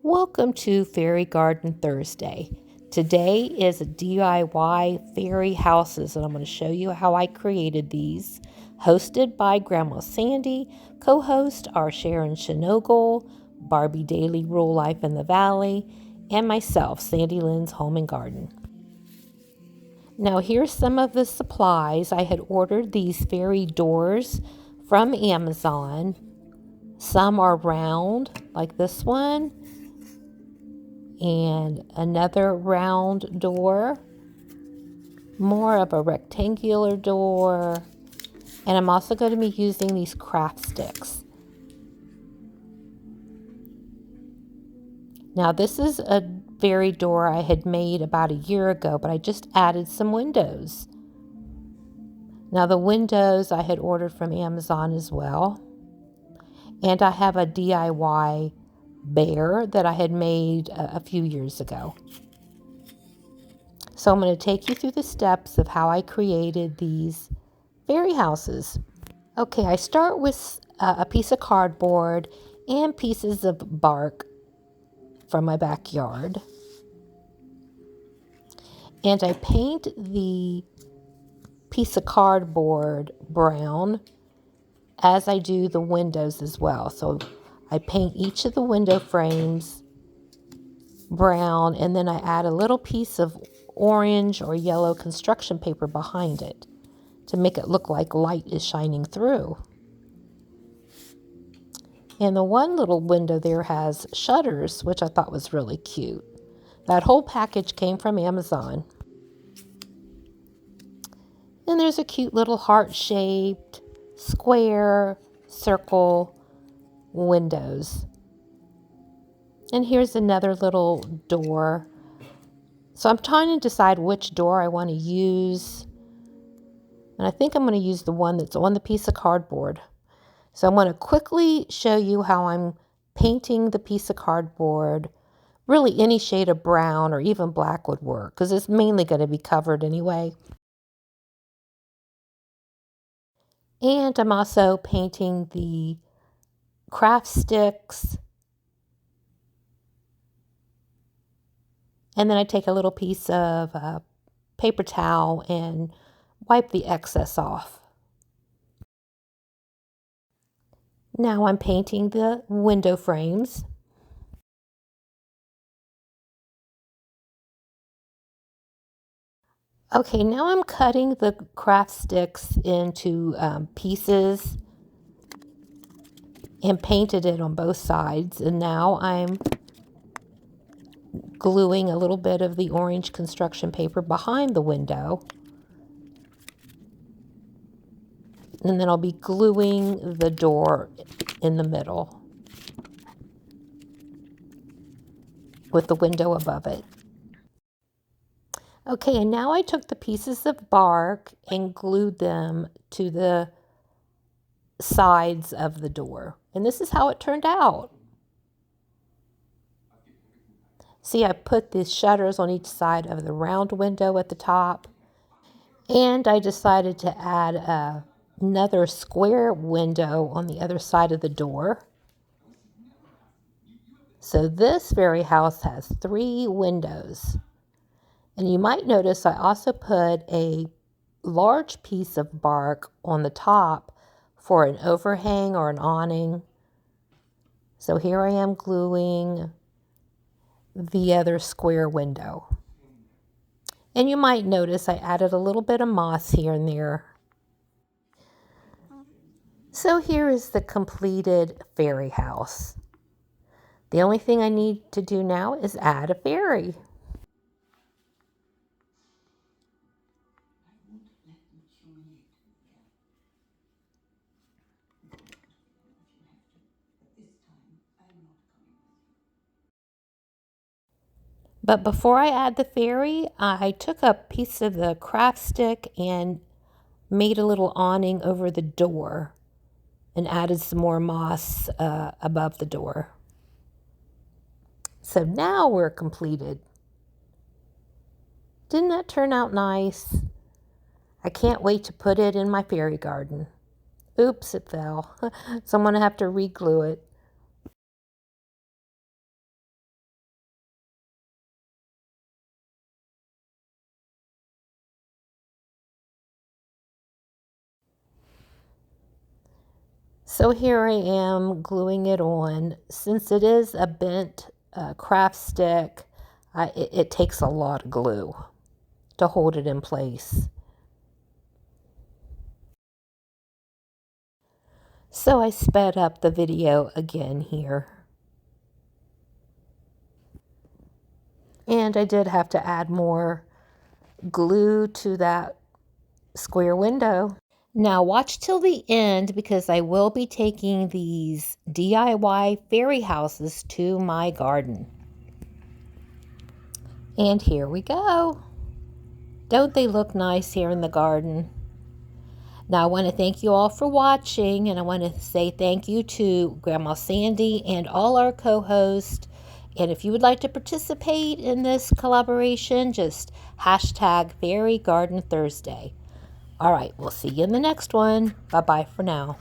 Welcome to Fairy Garden Thursday. Today is a DIY fairy houses, and I'm going to show you how I created these. Hosted by Grandma Sandy, co-host are Sharon Shinogle, Barbie Daily Rule Life in the Valley, and myself, Sandy Lynn's Home and Garden. Now here's some of the supplies. I had ordered these fairy doors from Amazon. Some are round, like this one, and another round door, more of a rectangular door, and I'm also going to be using these craft sticks. Now this is a fairy door I had made about a year ago, but I just added some windows. Now the windows I had ordered from Amazon as well, and I have a DIY bear that I had made a few years ago. So I'm going to take you through the steps of how I created these fairy houses. Okay, I start with a piece of cardboard and pieces of bark from my backyard. And I paint the piece of cardboard brown as I do the windows as well. So I paint each of the window frames brown, and then I add a little piece of orange or yellow construction paper behind it to make it look like light is shining through. And the one little window there has shutters, which I thought was really cute. That whole package came from Amazon. And there's a cute little heart-shaped, square, circle windows. And here's another little door. So I'm trying to decide which door I want to use. And I think I'm going to use the one that's on the piece of cardboard. So I'm going to quickly show you how I'm painting the piece of cardboard. Really any shade of brown or even black would work because it's mainly going to be covered anyway. And I'm also painting the craft sticks. And then I take a little piece of paper towel and wipe the excess off. Now I'm painting the window frames. Okay, now I'm cutting the craft sticks into pieces and painted it on both sides. And now I'm gluing a little bit of the orange construction paper behind the window. And then I'll be gluing the door in the middle with the window above it. Okay, and now I took the pieces of bark and glued them to the sides of the door. And this is how it turned out. See, I put the shutters on each side of the round window at the top. And I decided to add another square window on the other side of the door. So this fairy house has 3 windows. And you might notice I also put a large piece of bark on the top for an overhang or an awning. So here I am gluing the other square window. And you might notice I added a little bit of moss here and there. So here is the completed fairy house. The only thing I need to do now is add a fairy. But before I add the fairy, I took a piece of the craft stick and made a little awning over the door and added some more moss above the door. So now we're completed. Didn't that turn out nice? I can't wait to put it in my fairy garden. Oops, it fell. So I'm going to have to re-glue it. So here I am gluing it on. Since it is a bent craft stick, it takes a lot of glue to hold it in place. So I sped up the video again here. And I did have to add more glue to that square window. Now watch till the end because I will be taking these DIY fairy houses to my garden. And here we go. Don't they look nice here in the garden? Now I want to thank you all for watching, and I want to say thank you to Grandma Sandy and all our co-hosts. And if you would like to participate in this collaboration, just hashtag Fairy Garden Thursday. All right, we'll see you in the next one. Bye-bye for now.